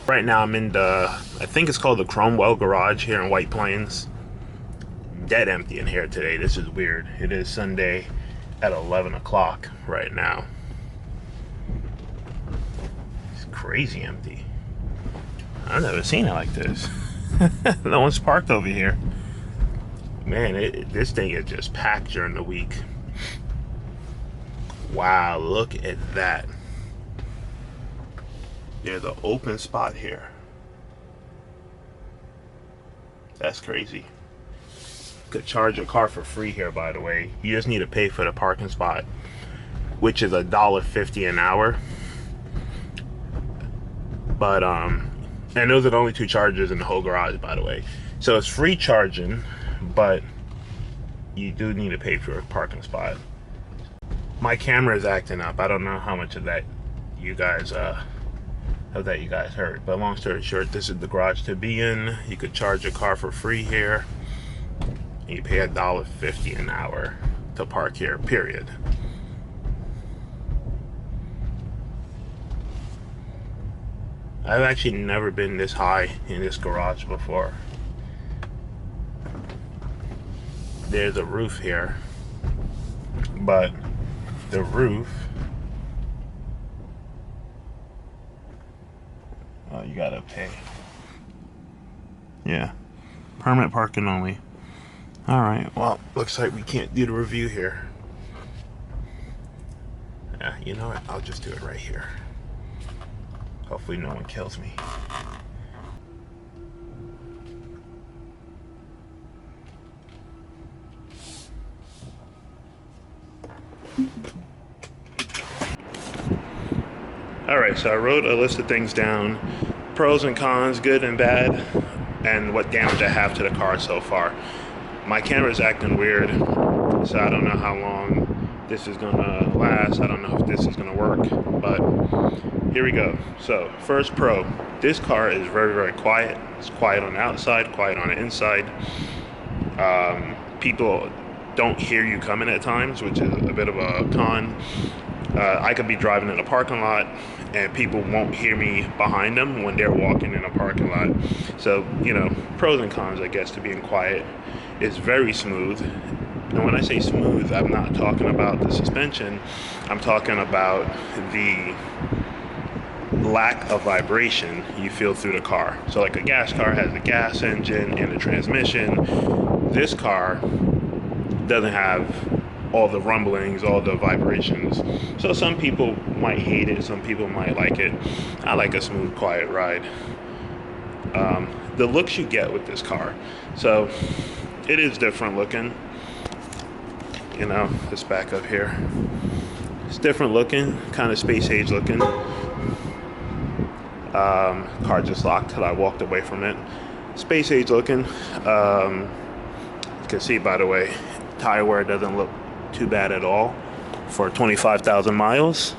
Right now I'm in the, I think it's called the Cromwell Garage here in White Plains. Dead empty in here today. This is weird. It is Sunday at 11 o'clock right now. It's crazy empty. I've never seen it like this. No one's parked over here. Man, this thing is just packed during the week. Wow, look at that. There's an open spot here. That's crazy. Could charge a car for free here, by the way. You just need to pay for the parking spot, which is $1.50 an hour. But and those are the only two chargers in the whole garage, by the way. So it's free charging, but you do need to pay for a parking spot. My camera is acting up. I don't know how much of that you guys heard, but long story short, this is the garage to be in. You could charge a car for free here, and you pay $1.50 an hour to park here, period. I've actually never been this high in this garage before. There's a roof here, but the roof, oh, you gotta pay. Yeah, permit parking only. All right, well, looks like we can't do the review here. Yeah, you know what, I'll just do it right here. Hopefully no one kills me. Alright, so I wrote a list of things down. Pros and cons, good and bad, and what damage I have to the car so far. My camera's acting weird, so I don't know how long this is gonna last. I don't know if this is gonna work, but here we go. So, first pro. This car is very, very quiet. It's quiet on the outside, quiet on the inside. People don't hear you coming at times, which is a bit of a con. I could be driving in a parking lot and people won't hear me behind them when they're walking in a parking lot. So, you know, pros and cons, I guess, to being quiet. It's very smooth. And when I say smooth, I'm not talking about the suspension. I'm talking about the lack of vibration you feel through the car. So like a gas car has a gas engine and a transmission. This car doesn't have all the rumblings, all the vibrations. So some people might hate it, some people might like it. I like a smooth, quiet ride. The looks you get with this car. So it is different looking. You know, this back up here. It's different looking, kind of space age looking. Car just locked till I walked away from it. Space age looking. You can see, by the way, tire wear doesn't look too bad at all for 25,000 miles.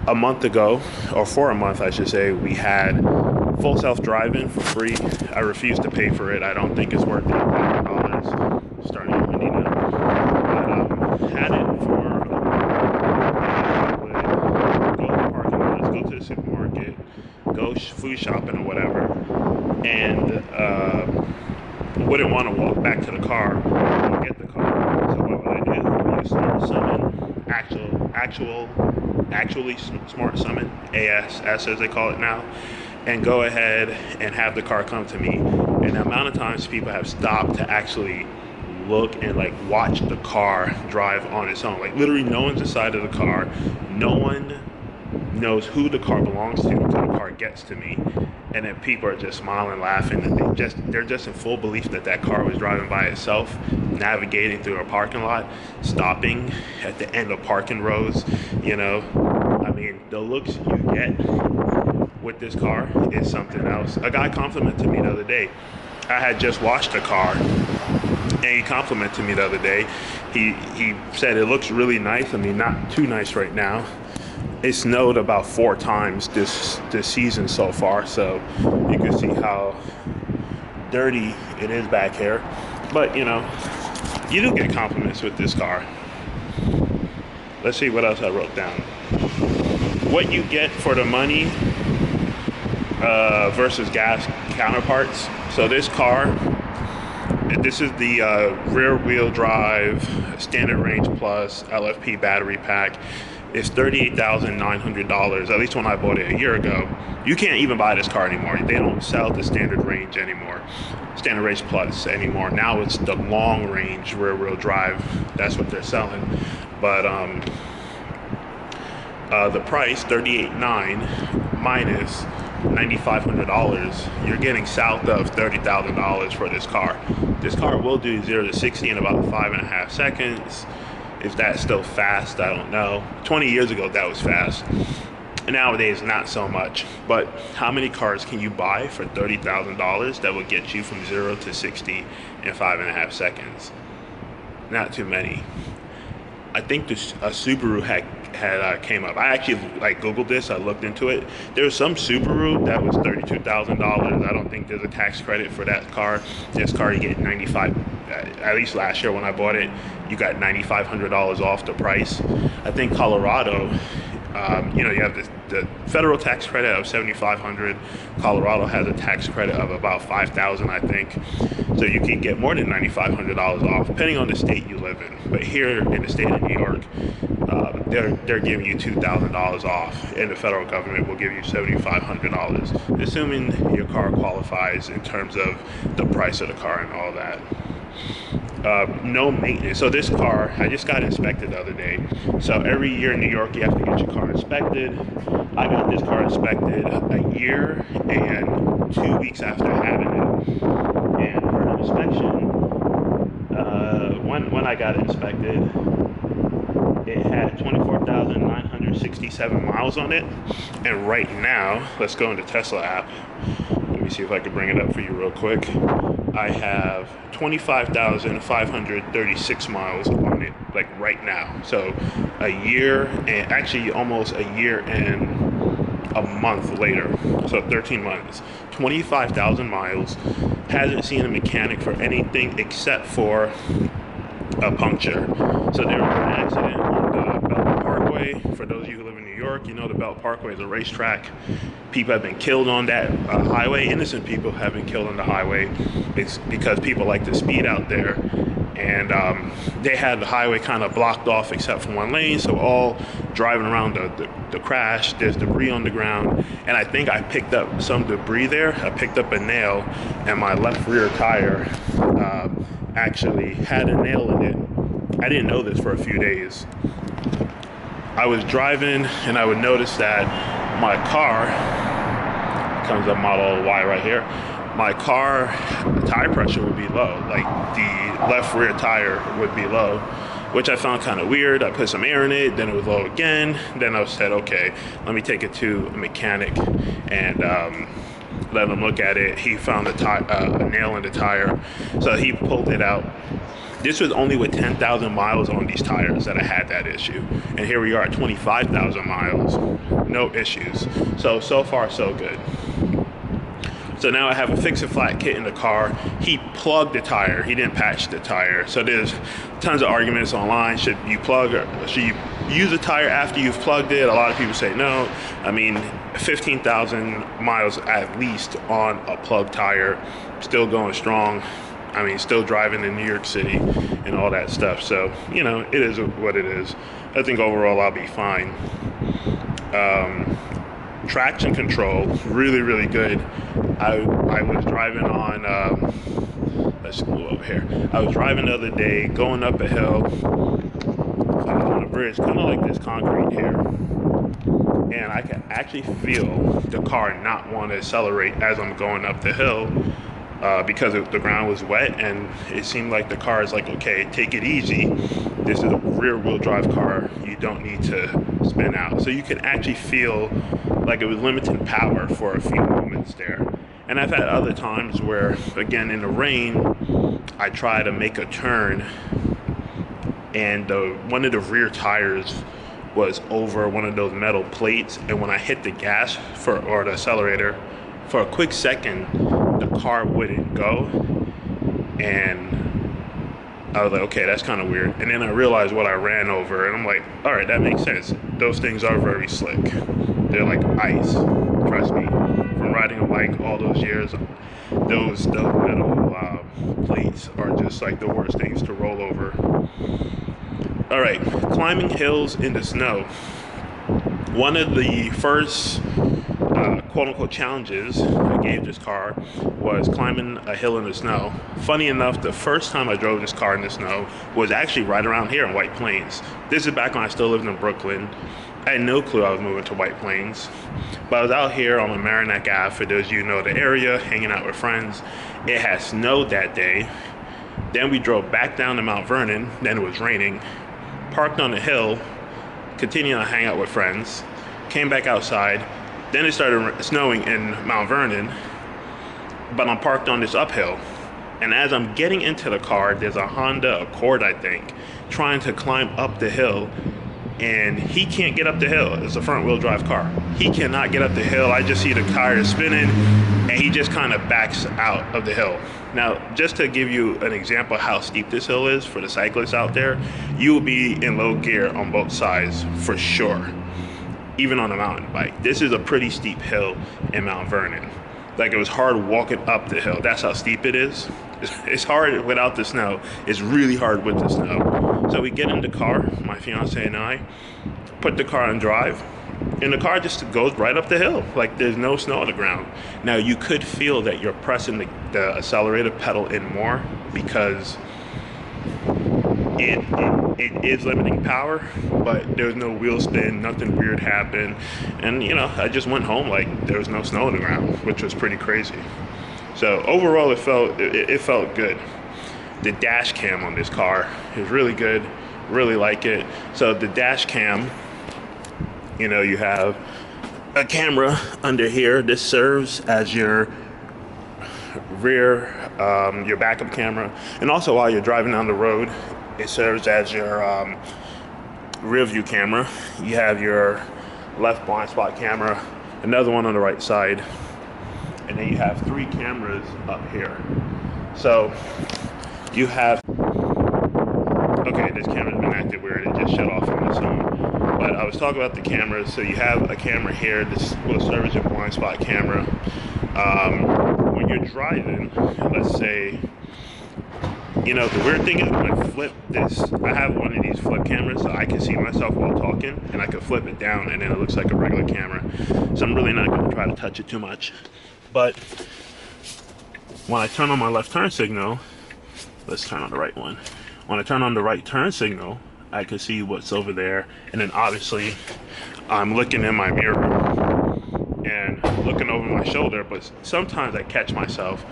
A month ago, or for a month I should say, we had full self-driving for free. I refuse to pay for it. I don't think it's worth $8,000 starting in Medina. But had it for go to the parking lot, let's go to the supermarket, go food shopping or whatever, and wouldn't want to walk back to the car or get the car. So what would I do? Use Smart Summon, actually Smart Summon, ASS as they call it now, and go ahead and have the car come to me. And the amount of times people have stopped to actually look and like watch the car drive on its own. Like literally no one's inside of the car. No one knows who the car belongs to until the car gets to me. And then people are just smiling, laughing, and they're just in full belief that that car was driving by itself, navigating through a parking lot, stopping at the end of parking rows. You know, I mean, the looks you get with this car is something else. A guy complimented me the other day. I had just washed the car, and he complimented me the other day. He said it looks really nice. I mean, not too nice right now. It snowed about 4 times this season so far, so you can see how dirty it is back here. But you know, you do get compliments with this car. Let's see what else I wrote down. what you get for the money versus gas counterparts. So this car, this is the rear wheel drive standard range plus LFP battery pack. It's $38,900, at least when I bought it a year ago. You can't even buy this car anymore. They don't sell the standard range anymore, standard range plus anymore. Now it's the long range rear wheel drive. That's what they're selling. But the price, $38,900 minus $9,500, you're getting south of $30,000 for this car. This car will do 0 to 60 in about 5.5 seconds. Is that still fast? I don't know. 20 years ago, that was fast. Nowadays, not so much. But how many cars can you buy for $30,000 that will get you from 0 to 60 in 5.5 seconds? Not too many. I think a Subaru had came up. I actually Googled this. I looked into it. There's some Subaru that was $32,000. I don't think there's a tax credit for that car. This car you get 95. At least last year when I bought it, you got $9,500 off the price. I think Colorado, you have the federal tax credit of $7,500. Colorado has a tax credit of about $5,000, I think. So you can get more than $9,500 off, depending on the state you live in. But here in the state of New York, they're giving you $2,000 off, and the federal government will give you $7,500, assuming your car qualifies in terms of the price of the car and all that. No maintenance. So this car, I just got inspected the other day. So every year in New York, you have to get your car inspected. I got this car inspected a year and 2 weeks after having it. And for the inspection, when I got it inspected, it had 24,967 miles on it. And right now, let's go into Tesla app. Let me see if I can bring it up for you real quick. I have 25,536 miles on it, right now. So a year, and actually almost a year and a month later. So 13 months, 25,000 miles. Hasn't seen a mechanic for anything except for a puncture. So there was an accident on the Belt Parkway. For those of you who live in New York, you know the Belt Parkway is a racetrack. People have been killed on that highway. Innocent people have been killed on the highway. It's because people like to speed out there. And they had the highway kind of blocked off except for one lane. So all driving around the crash, there's debris on the ground. And I think I picked up some debris there. I picked up a nail, and my left rear tire actually had a nail in it. I didn't know this for a few days. I was driving and I would notice that my car, comes up Model Y right here, my car tire pressure would be low, like the left rear tire would be low, which I found kind of weird. I put some air in it, then it was low again. Then I said, okay, let me take it to a mechanic and let him look at it. He found a nail in the tire, so he pulled it out. This was only with 10,000 miles on these tires that I had that issue. And here we are at 25,000 miles, no issues. So far, so good. So now I have a fix-it-flat kit in the car. He plugged the tire, he didn't patch the tire. So there's tons of arguments online. Should you plug or should you use the tire after you've plugged it? A lot of people say no. I mean, 15,000 miles at least on a plugged tire, still going strong. I mean, still driving in New York City and all that stuff. So, it is what it is. I think overall I'll be fine. Traction control, really, really good. I was driving on, let's go over here. I was driving the other day, going up a hill on a bridge, kind of like this concrete here. And I can actually feel the car not want to accelerate as I'm going up the hill. Because the ground was wet, and it seemed like the car is like, okay, take it easy. This is a rear wheel drive car. You don't need to spin out. So you can actually feel like it was limiting power for a few moments there. And I've had other times where, again, in the rain, I try to make a turn, and one of the rear tires was over one of those metal plates. And when I hit the gas or the accelerator, for a quick second, the car wouldn't go, and I was like, okay, that's kind of weird. And then I realized what I ran over, and I'm like, all right, that makes sense. Those things are very slick. They're like ice. Trust me. From riding a bike all those years, those metal plates are just like the worst things to roll over. All right, climbing hills in the snow. One of the first quote-unquote challenges I gave this car was climbing a hill in the snow. Funny enough, the first time I drove this car in the snow was actually right around here in White Plains. This is back when I still lived in Brooklyn. I had no clue I was moving to White Plains, but I was out here on the Merrimack Ave, for those of you who know the area, hanging out with friends. It had snowed that day. Then we drove back down to Mount Vernon, then it was raining, parked on the hill, continued to hang out with friends, came back outside. Then it started snowing in Mount Vernon, but I'm parked on this uphill. And as I'm getting into the car, there's a Honda Accord, I think, trying to climb up the hill, and he can't get up the hill. It's a front wheel drive car. He cannot get up the hill. I just see the tires spinning, and he just kind of backs out of the hill. Now, just to give you an example of how steep this hill is for the cyclists out there, you will be in low gear on both sides for sure, even on a mountain bike. This is a pretty steep hill in Mount Vernon. Like, it was hard walking up the hill. That's how steep it is. It's hard without the snow. It's really hard with the snow. So we get in the car, my fiance and I, put the car on drive, and the car just goes right up the hill. Like, there's no snow on the ground. Now, you could feel that you're pressing the accelerator pedal in more, because it is limiting power, but there's no wheel spin, nothing weird happened. And, you know, I just went home like there was no snow on the ground, which was pretty crazy. So overall, it felt good. The dash cam on this car is really good, really like it. So the dash cam, you know, you have a camera under here. This serves as your rear, your backup camera, and also while you're driving down the road, it serves as your rear view camera. You have your left blind spot camera, another one on the right side, and then you have 3 cameras up here. So you have, okay, this camera's been acting weird. It just shut off on its own. But I was talking about the cameras. So you have a camera here. This will serve as your blind spot camera. When you're driving, let's say, you know, the weird thing is when I flip this, I have one of these flip cameras so I can see myself while talking, and I can flip it down and then it looks like a regular camera. So I'm really not going to try to touch it too much. But when I turn on my left turn signal, let's turn on the right one. When I turn on the right turn signal, I can see what's over there. And then obviously I'm looking in my mirror and looking over my shoulder, but sometimes I catch myself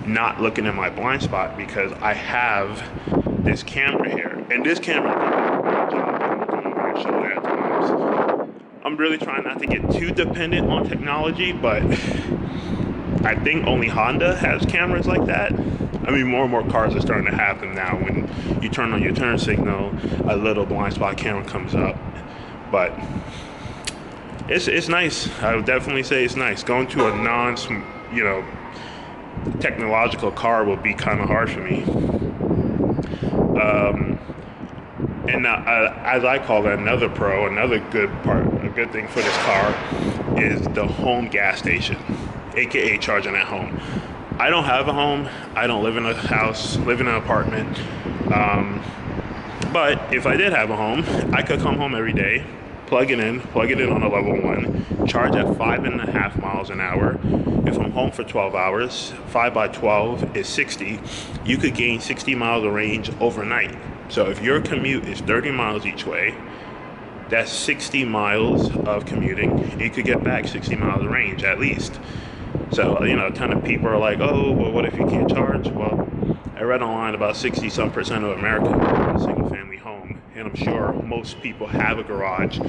not looking in my blind spot because I have this camera here. And this camera does a great job of looking over your shoulder at times. I'm really trying not to get too dependent on technology, but I think only Honda has cameras like that. I mean, more and more cars are starting to have them now. When you turn on your turn signal, a little blind spot camera comes up. But it's nice. I would definitely say it's nice. Going to a technological car will be kind of hard for me. And now, as I call it, another good thing for this car is the home gas station, aka charging at home. I don't have a home. I don't live in a house, live in an apartment. But if I did have a home, I could come home every day, plug it in on a level 1, charge at 5.5 miles an hour. If I'm home for 12 hours, 5 by 12 is 60. You could gain 60 miles of range overnight. So if your commute is 30 miles each way, that's 60 miles of commuting. You could get back 60 miles of range at least. So, you know, a ton of people are like, oh, well, what if you can't charge? Well, I read online about 60-some% of America live in a single-family home. And I'm sure most people have a garage,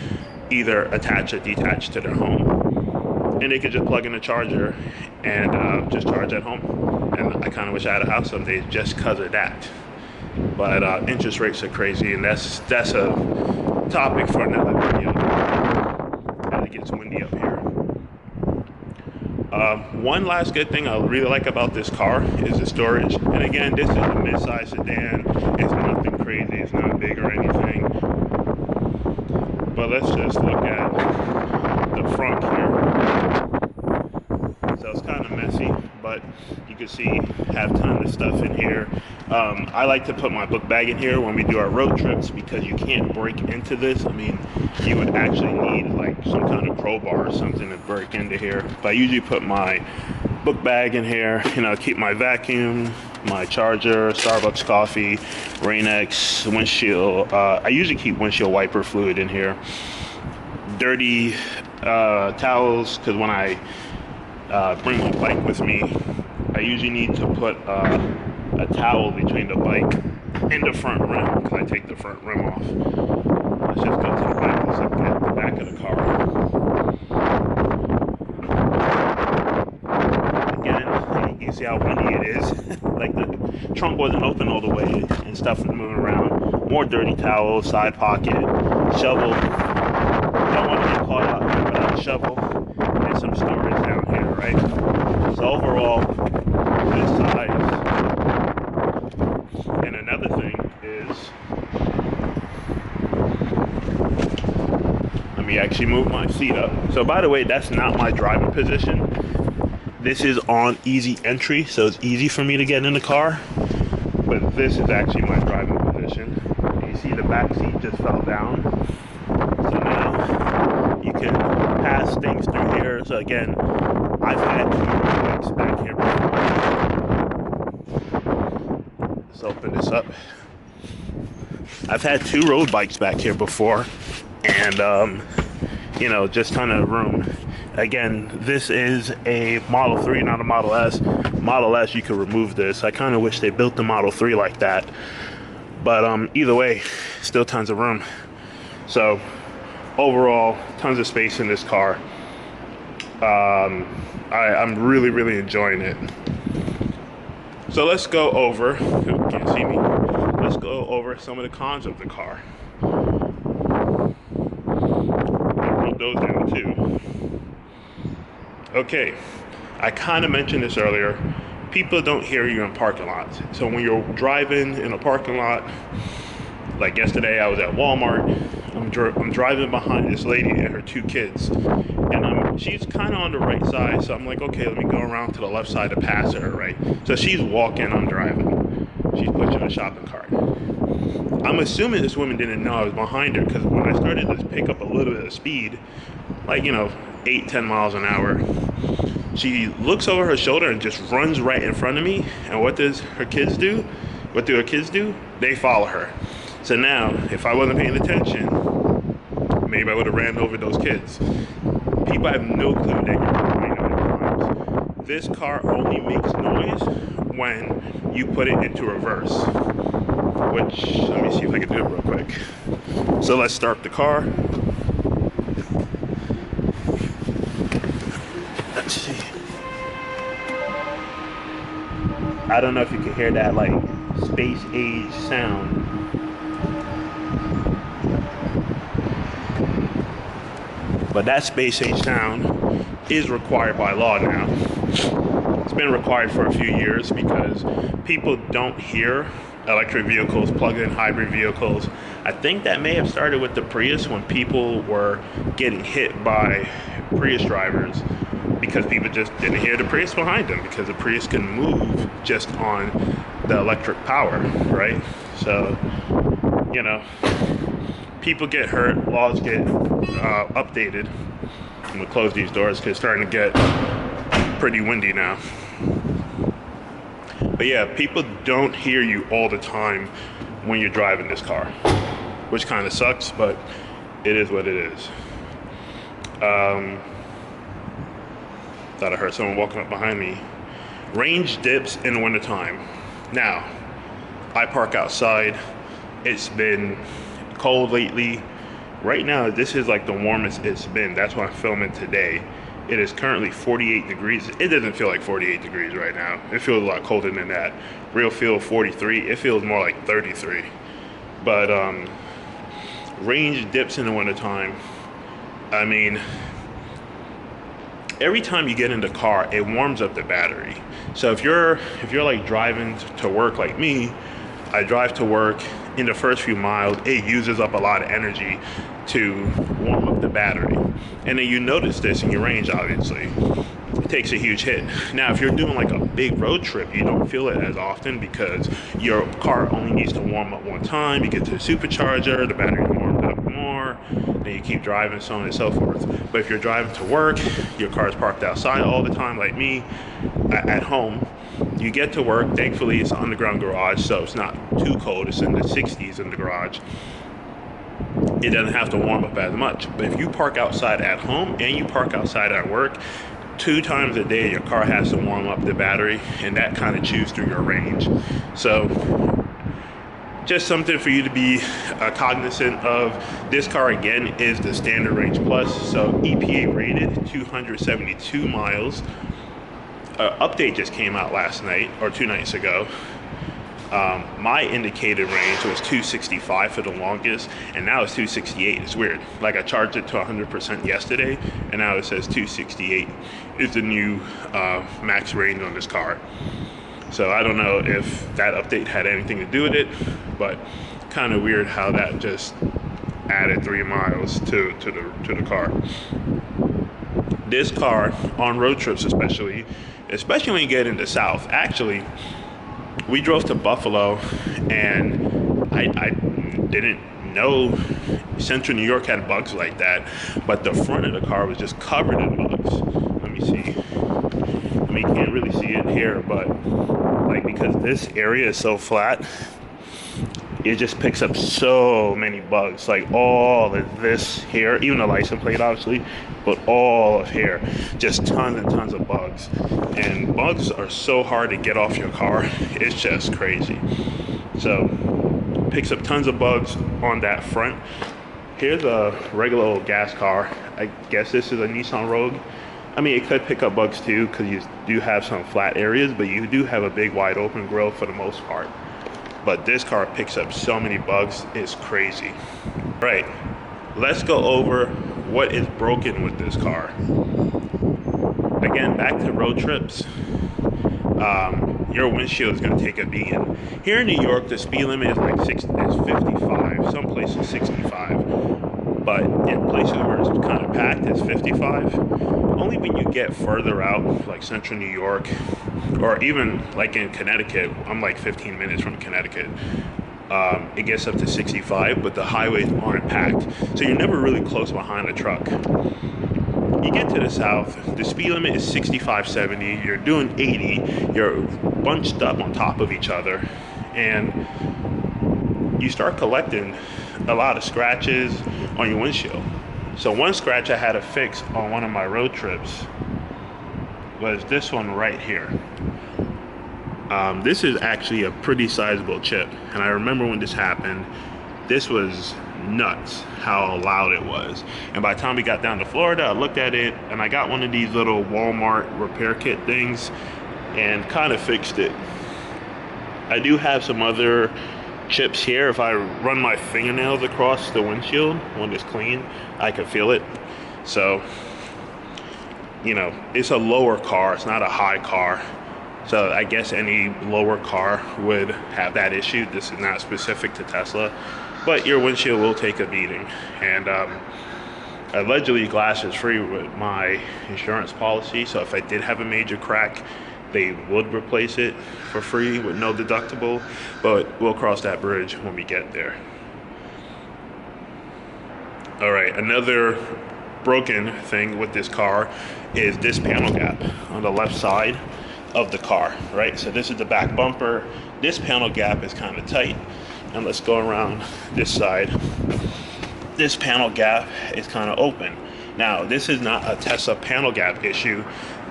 either attached or detached to their home. And they could just plug in a charger and just charge at home. And I kind of wish I had a house someday just because of that. But interest rates are crazy, and that's a topic for another video. As it gets windy up here. One last good thing I really like about this car is the storage. And again, this is a mid-size sedan. It's nothing crazy. It's not big or anything. But let's just look at the front here. So it's kind of messy, but you can see have tons of stuff in here. I like to put my book bag in here when we do our road trips because you can't break into this. I mean, you would actually need like some kind of crowbar or something to break into here. But I usually put my book bag in here, you know, keep my vacuum, my charger, Starbucks coffee, Rain-X, windshield. I usually keep windshield wiper fluid in here. Dirty towels, because when I bring my bike with me, I usually need to put a towel between the bike and the front rim because I take the front rim off. Let's just go to the back. Let's look at the back of the car. Again, you see how windy it is. Like the trunk wasn't open all the way and stuff was moving around. More dirty towels, side pocket, shovel. Don't want to get caught out here without a shovel. And some storage down here, right? So overall, this size. And another thing is, let me actually move my seat up. So by the way, that's not my driving position. This is on easy entry, so it's easy for me to get in the car. But this is actually my driving position. You see the back seat just fell down. So now you can pass things through here. So again, I've had bikes back here before. Let's open this up. I've had 2 road bikes back here before, and you know, just ton of room. Again, this is a Model 3, not a Model S. Model S, you could remove this. I kind of wish they built the Model 3 like that, but either way, still tons of room. So overall, tons of space in this car. I'm really enjoying it. So let's go over, you can't see me, let's go over some of the cons of the car. I wrote those down too. Okay, I kind of mentioned this earlier. People don't hear you in parking lots. So when you're driving in a parking lot, like yesterday I was at Walmart, I'm driving behind this lady and her 2 kids, and she's kind of on the right side, so I'm like, okay, let me go around to the left side to pass her, right? So she's walking, I'm driving. She's pushing a shopping cart. I'm assuming this woman didn't know I was behind her, because when I started to pick up a little bit of speed, like, you know, 8-10 miles an hour, she looks over her shoulder and just runs right in front of me. And what does her kids do? What do her kids do? They follow her. So now, if I wasn't paying attention, maybe I would have ran over those kids. People have no clue that you're behind them at times. This car only makes noise when you put it into reverse. Which, let me see if I can do it real quick. So let's start the car. Let's see. I don't know if you can hear that like space age sound. But that space age sound is required by law now. It's been required for a few years because people don't hear electric vehicles, plug-in hybrid vehicles. I think that may have started with the Prius when people were getting hit by Prius drivers because people just didn't hear the Prius behind them because the Prius can move just on the electric power, right? So, you know, people get hurt, laws get updated. I'm gonna close these doors because it's starting to get pretty windy now. But yeah, people don't hear you all the time when you're driving this car, which kind of sucks, but it is what it is. Thought I heard someone walking up behind me. Range dips in the wintertime. Now, I park outside. It's been cold lately. Right now, this is like the warmest it's been. That's why I'm filming today. It is currently 48 degrees. It doesn't feel like 48 degrees right now. It feels a lot colder than that. Real feel 43. It feels more like 33. But range dips in the wintertime. I mean, every time you get in the car, it warms up the battery. So if you're like driving to work like me, I drive to work, in the first few miles, it uses up a lot of energy to warm up the battery. And then you notice this in your range, obviously. It takes a huge hit. Now, if you're doing like a big road trip, you don't feel it as often because your car only needs to warm up one time. You get to the supercharger, the battery warmed up more, then you keep driving, so on and so forth. But if you're driving to work, your car's parked outside all the time like me, at home, you get to work, thankfully it's an underground garage, so it's not too cold, it's in the 60s in the garage. It doesn't have to warm up as much. But if you park outside at home and you park outside at work, 2 times a day your car has to warm up the battery, and that kind of chews through your range. So just something for you to be cognizant of. This car again is the standard range plus, so EPA rated 272 miles. Update just came out last night or 2 nights ago. My indicated range was 265 for the longest, and now it's 268. It's weird. Like I charged it to 100% yesterday, and now it says 268 is the new max range on this car. So I don't know if that update had anything to do with it, but kind of weird how that just added 3 miles to the car. This car on road trips, especially when you get in the South. Actually, we drove to Buffalo, and I didn't know Central New York had bugs like that, but the front of the car was just covered in bugs. Let me see. I mean, you can't really see it here, but like, because this area is so flat, it just picks up so many bugs. Like all of this here, even the license plate obviously, but all of here, just tons and tons of bugs. And bugs are so hard to get off your car, it's just crazy. So picks up tons of bugs on that front. Here's a regular old gas car. I guess this is a Nissan Rogue. I mean, it could pick up bugs too, because you do have some flat areas, but you do have a big wide open grille for the most part. But this car picks up so many bugs, it's crazy. Right, let's go over what is broken with this car. Again, back to road trips. Your windshield is going to take a beating. Here in New York, the speed limit is like 55. Some places 65. But in places where it's kind of packed, it's 55. Only when you get further out, like Central New York, or even like in Connecticut, I'm like 15 minutes from Connecticut, it gets up to 65, but the highways aren't packed. So you're never really close behind a truck. You get to the South, the speed limit is 65, 70, you're doing 80, you're bunched up on top of each other, and you start collecting a lot of scratches on your windshield. So one scratch I had to fix on one of my road trips was this one right here. This is actually a pretty sizable chip, and I remember when this happened, this was nuts how loud it was. And by the time we got down to Florida, I looked at it, and I got one of these little Walmart repair kit things and kind of fixed it. I do have some other chips here. If I run my fingernails across the windshield when it's clean, I can feel it. So, you know, it's a lower car, it's not a high car. So I guess any lower car would have that issue. This is not specific to Tesla, but your windshield will take a beating. And allegedly glass is free with my insurance policy. So if I did have a major crack, they would replace it for free with no deductible, but we'll cross that bridge when we get there. All right, another broken thing with this car is this panel gap on the left side of the car, right? So this is the back bumper. This panel gap is kind of tight. And let's go around this side. This panel gap is kind of open. Now, this is not a Tesla panel gap issue.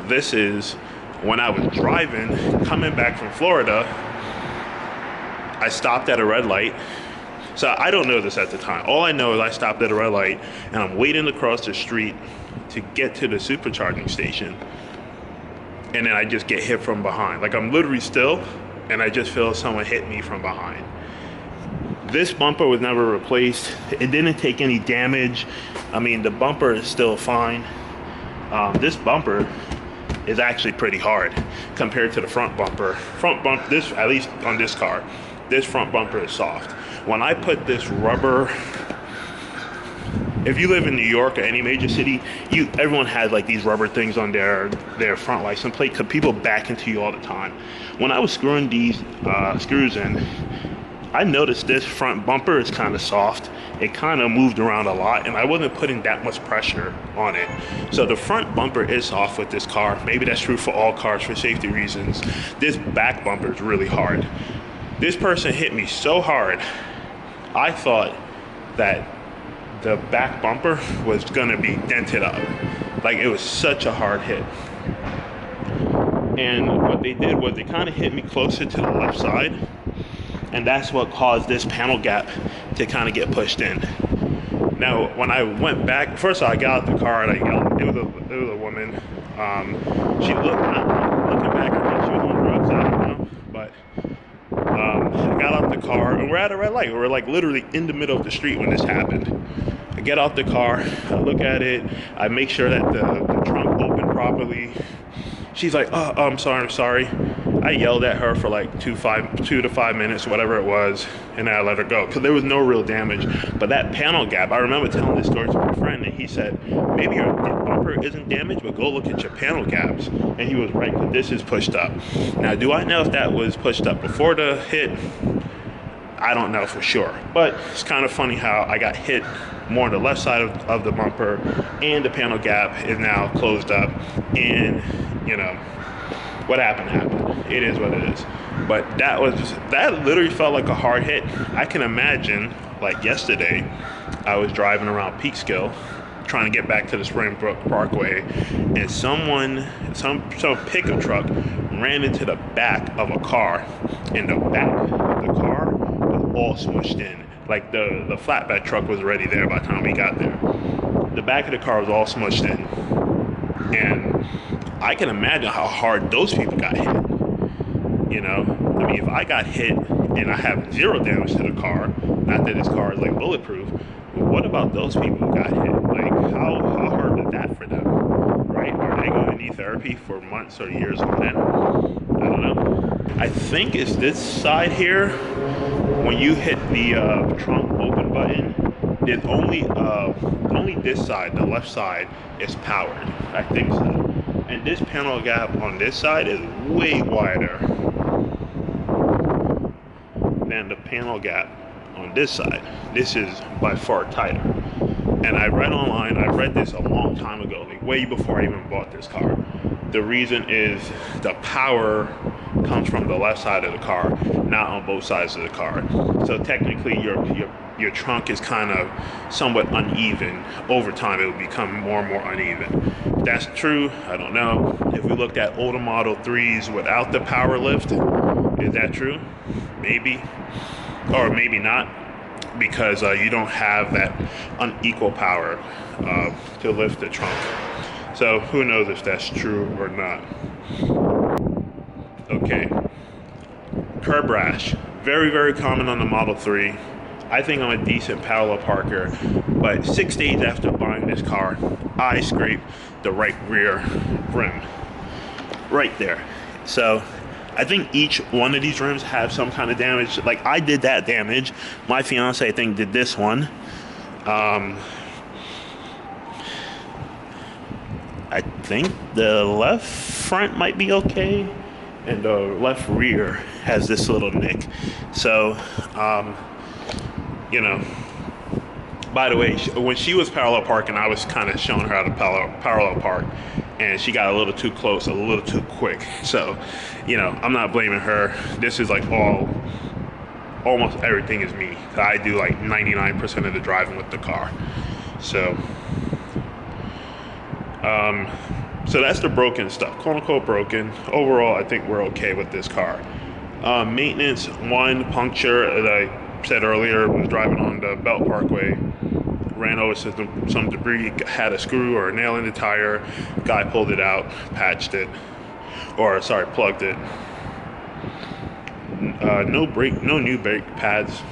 This is when I was driving, coming back from Florida, I stopped at a red light. So I don't know this at the time. All I know is I stopped at a red light and I'm waiting across the street to get to the supercharging station. And then I just get hit from behind. Like, I'm literally still, and I just feel someone hit me from behind. This bumper was never replaced. It didn't take any damage. I mean, the bumper is still fine. this bumper is actually pretty hard compared to the front bumper. This, at least on this car, this front bumper is soft. When I put this rubber, if you live in New York or any major city, everyone has like these rubber things on their front license plate because people back into you all the time. When I was screwing these screws in, I noticed this front bumper is kind of soft. It kind of moved around a lot, and I wasn't putting that much pressure on it. So the front bumper is soft with this car. Maybe that's true for all cars for safety reasons. This back bumper is really hard. This person hit me so hard, I thought that the back bumper was gonna be dented up. Like, it was such a hard hit. And what they did was they kind of hit me closer to the left side, and that's what caused this panel gap to kind of get pushed in. Now, when I went back, first of all, I got out the car and I yelled. It was a woman. She looked, looking back, I think she was on drugs, I don't know. But I got out the car, and we're at a red light. We're like literally in the middle of the street when this happened. I get out the car, I look at it, I make sure that the trunk opened properly. She's like, oh, I'm sorry. I yelled at her for like 2 to 5 minutes, whatever it was, and then I let her go because there was no real damage. But that panel gap, I remember telling this story to my friend, and he said, maybe your bumper isn't damaged, but go look at your panel gaps. And he was right, because this is pushed up. Now, do I know if that was pushed up before the hit? I don't know for sure. But it's kind of funny how I got hit more on the left side of the bumper, and the panel gap is now closed up, and you know, what happened. It is what it is. But that literally felt like a hard hit. I can imagine, like yesterday, I was driving around Peekskill trying to get back to the Springbrook Parkway, and some pickup truck ran into the back of a car, and the back of the car was all smushed in. Like the flatbed truck was already there by the time we got there. The back of the car was all smushed in, and I can imagine how hard those people got hit. You know, I mean, if I got hit and I have zero damage to the car, not that this car is like bulletproof, what about those people who got hit? Like, how hard is that for them, right? Are they going to need therapy for months or years on end? I don't know. I think it's this side here. When you hit the trunk open button, there's only this side, the left side, is powered. I think so. And this panel gap on this side is way wider than the panel gap on this side. This is by far tighter. And I read online, I read this a long time ago, like way before I even bought this car. The reason is the power comes from the left side of the car, not on both sides of the car. So technically your trunk is kind of somewhat uneven. Over time it will become more and more uneven. If that's true, I don't know. If we looked at older Model 3s without the power lift, is that true? Maybe, or maybe not, because you don't have that unequal power to lift the trunk. So who knows if that's true or not. Okay, curb rash, very, very common on the Model 3. I think I'm a decent parallel parker, but 6 days after buying this car, I scraped the right rear rim, right there. So I think each one of these rims have some kind of damage. Like, I did that damage. My fiance, I think, did this one. I think the left front might be okay, and the left rear has this little nick. So, you know, by the way, when she was parallel parking, I was kind of showing her how to parallel park, and she got a little too close, a little too quick. So, you know, I'm not blaming her. This is like almost everything is me. I do like 99% of the driving with the car. So, so that's the broken stuff, quote unquote broken. Overall, I think we're okay with this car. Maintenance, one puncture, as I said earlier, was driving on the Belt Parkway, ran over some debris, had a screw or a nail in the tire, guy pulled it out, patched it, plugged it. No new brake pads.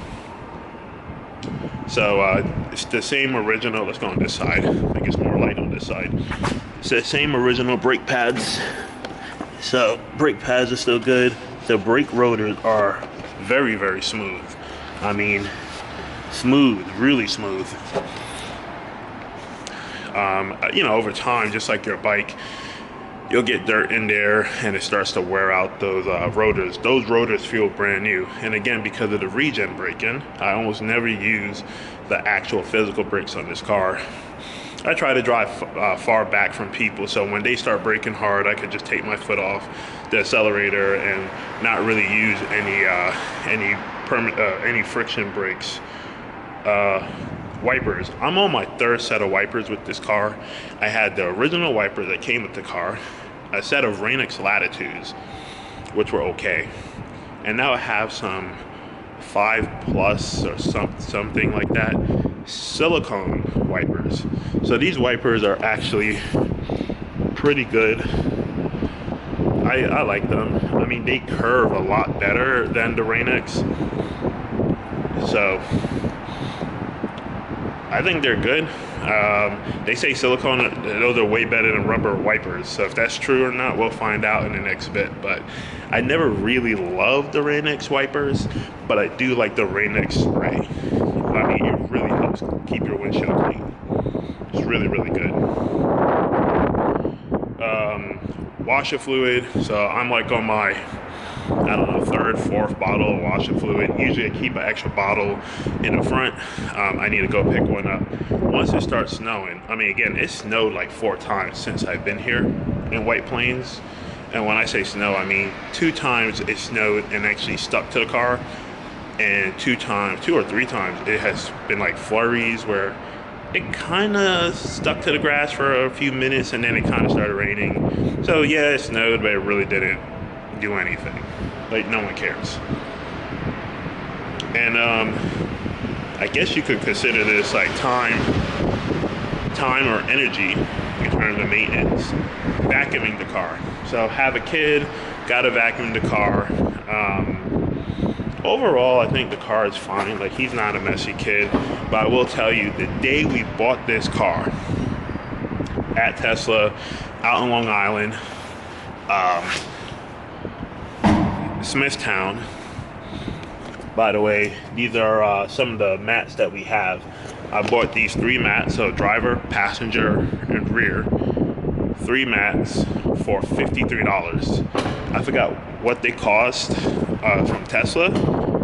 So it's the same original. Let's go on this side. I think it's more light on this side. It's the same original brake pads. So brake pads are still good. The brake rotors are very, very smooth. I mean, smooth, really smooth. You know, over time, just like your bike, you'll get dirt in there and it starts to wear out those rotors. Those rotors feel brand new. And again, because of the regen braking, I almost never use the actual physical brakes on this car. I try to drive far back from people, so when they start braking hard, I could just take my foot off the accelerator and not really use any friction brakes. Wipers. I'm on my third set of wipers with this car. I had the original wiper that came with the car, a set of Rain-X Latitudes, which were okay, and now I have some 5+ or something like that silicone wipers. So these wipers are actually pretty good. I like them. I mean, they curve a lot better than the Rain-X, so I think they're good. They say silicone, those are way better than rubber wipers. So if that's true or not, we'll find out in the next bit. But I never really loved the Rain-X wipers, but I do like the Rain-X spray. I mean, it really helps keep your windshield clean. It's really, really good. Washer fluid. So I'm like on my, I don't know, third, fourth bottle of washer fluid. Usually I keep an extra bottle in the front. I need to go pick one up once it starts snowing. I mean, again, it snowed like 4 times since I've been here in White Plains. And when I say snow, I mean 2 times it snowed and actually stuck to the car, and 2 or 3 times it has been like flurries where it kind of stuck to the grass for a few minutes and then it kind of started raining. So yeah, it snowed, but it really didn't do anything. Like, no one cares. And I guess you could consider this like time or energy in terms of maintenance. Vacuuming the car. So have a kid, gotta vacuum the car. Overall, I think the car is fine. Like, he's not a messy kid, but I will tell you, the day we bought this car at Tesla out in Long Island, Smithtown. By the way, these are some of the mats that we have. I bought these 3 mats, so driver, passenger, and rear. 3 mats for $53. I forgot what they cost from Tesla.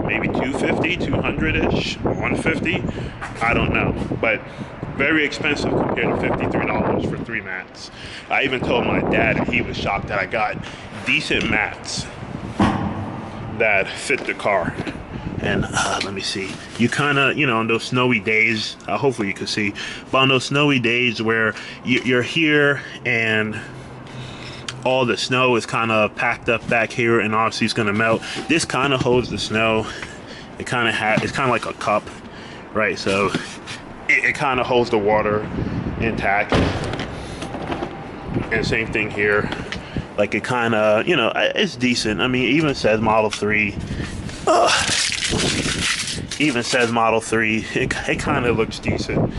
Maybe $250, $200-ish, $150. I don't know, but very expensive compared to $53 for 3 mats. I even told my dad, and he was shocked that I got decent mats that fit the car. And let me see, you kind of, you know, on those snowy days, hopefully you can see, but on those snowy days where you're here and all the snow is kind of packed up back here and obviously it's going to melt, this kind of holds the snow. It kind of it's kind of like a cup, right? So it kind of holds the water intact. And same thing here. Like, it kind of, you know, it's decent. I mean, it even says Model 3. Even says Model 3. It kind of looks decent,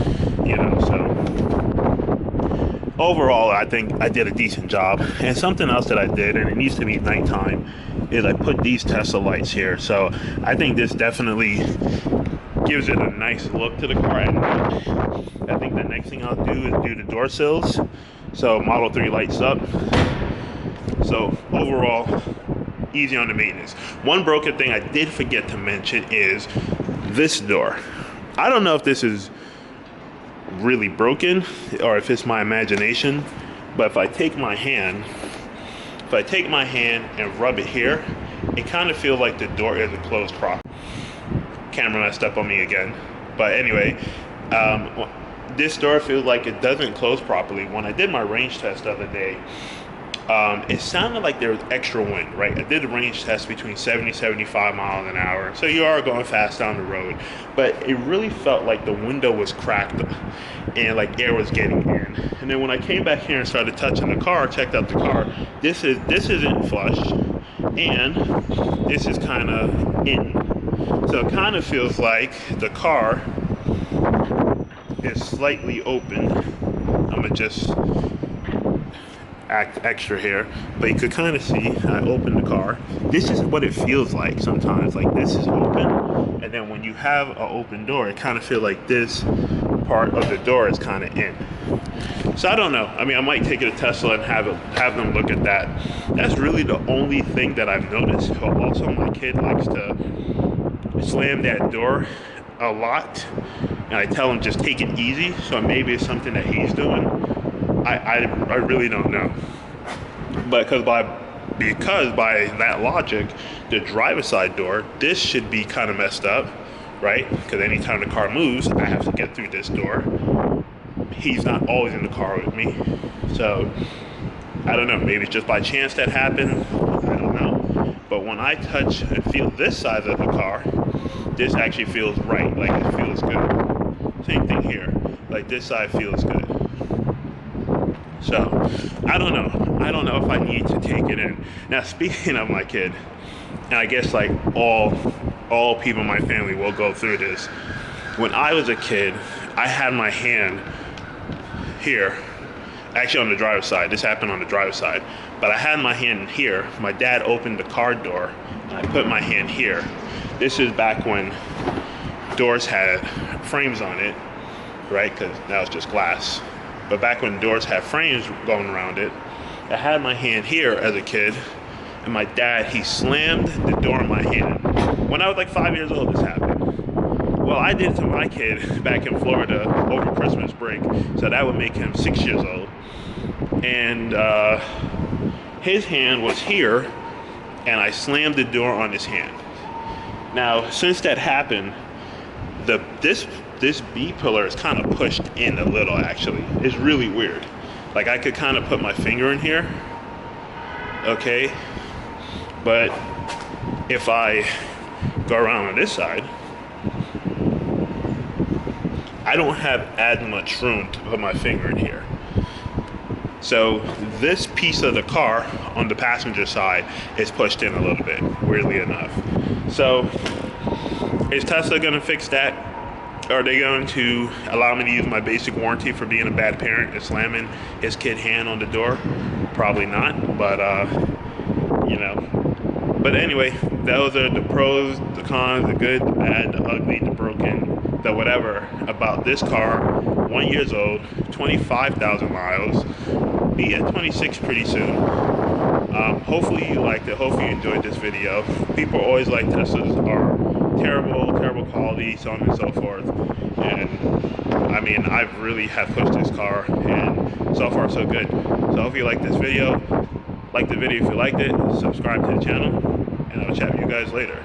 you know. So overall, I think I did a decent job. And something else that I did, and it needs to be nighttime, is I put these Tesla lights here. So I think this definitely gives it a nice look to the car at night. I think the next thing I'll do is do the door sills, so Model 3 lights up. So overall, easy on the maintenance. One broken thing I did forget to mention is this door. I don't know if this is really broken or if it's my imagination, but if I take my hand and rub it here, it kind of feels like the door isn't closed properly. Camera messed up on me again, but anyway, this door feels like it doesn't close properly. When I did my range test the other day, it sounded like there was extra wind, right? I did a range test between 70-75 miles an hour, so you are going fast down the road, but it really felt like the window was cracked and like air was getting in. And then when I came back here and started touching the car, checked out the car, this isn't flush, and this is kind of in. So it kind of feels like the car is slightly open. I'm gonna just act extra here, but you could kind of see I open the car. This is what it feels like sometimes. Like this is open, and then when you have an open door, it kind of feels like this part of the door is kind of in. So I don't know. I mean, I might take it to Tesla and have them look at that. That's really the only thing that I've noticed. Also, my kid likes to slam that door a lot, and I tell him just take it easy. So maybe it's something that he's doing. I really don't know. But because by that logic, the driver's side door, this should be kind of messed up, right? Because anytime the car moves, I have to get through this door. He's not always in the car with me, so I don't know. Maybe it's just by chance that happened. I don't know. But when I touch and feel this side of the car, this actually feels right. Like it feels good. Same thing here. Like this side feels good. So I don't know. I don't know if I need to take it in. Now, speaking of my kid, and I guess like all people in my family will go through this. When I was a kid, I had my hand here, actually on the driver's side. This happened on the driver's side, but I had my hand here. My dad opened the car door, and I put my hand here. This is back when doors had frames on it, right? Because now it's just glass. But back when doors had frames going around it, I had my hand here as a kid, and my dad, he slammed the door in my hand. When I was like 5 years old, this happened. Well, I did it to my kid back in Florida over Christmas break, so that would make him 6 years old. And his hand was here, and I slammed the door on his hand. Now, since that happened, this B pillar is kind of pushed in a little, actually. It's really weird. Like, I could kind of put my finger in here, okay? But if I go around on this side, I don't have as much room to put my finger in here. So this piece of the car on the passenger side is pushed in a little bit, weirdly enough. So is Tesla gonna fix that? Are they going to allow me to use my basic warranty for being a bad parent and slamming his kid hand on the door? Probably not, but you know. But anyway, those are the pros, the cons, the good, the bad, the ugly, the broken, the whatever about this car. 1 year old, 25,000 miles, be at 26 pretty soon. Hopefully you liked it. Hopefully you enjoyed this video. People always like Teslas are terrible quality, so on and so forth. And I mean, I really have pushed this car, and so far so good. So I hope you liked this video. Like the video if you liked it. Subscribe to the channel, and I'll chat with you guys later.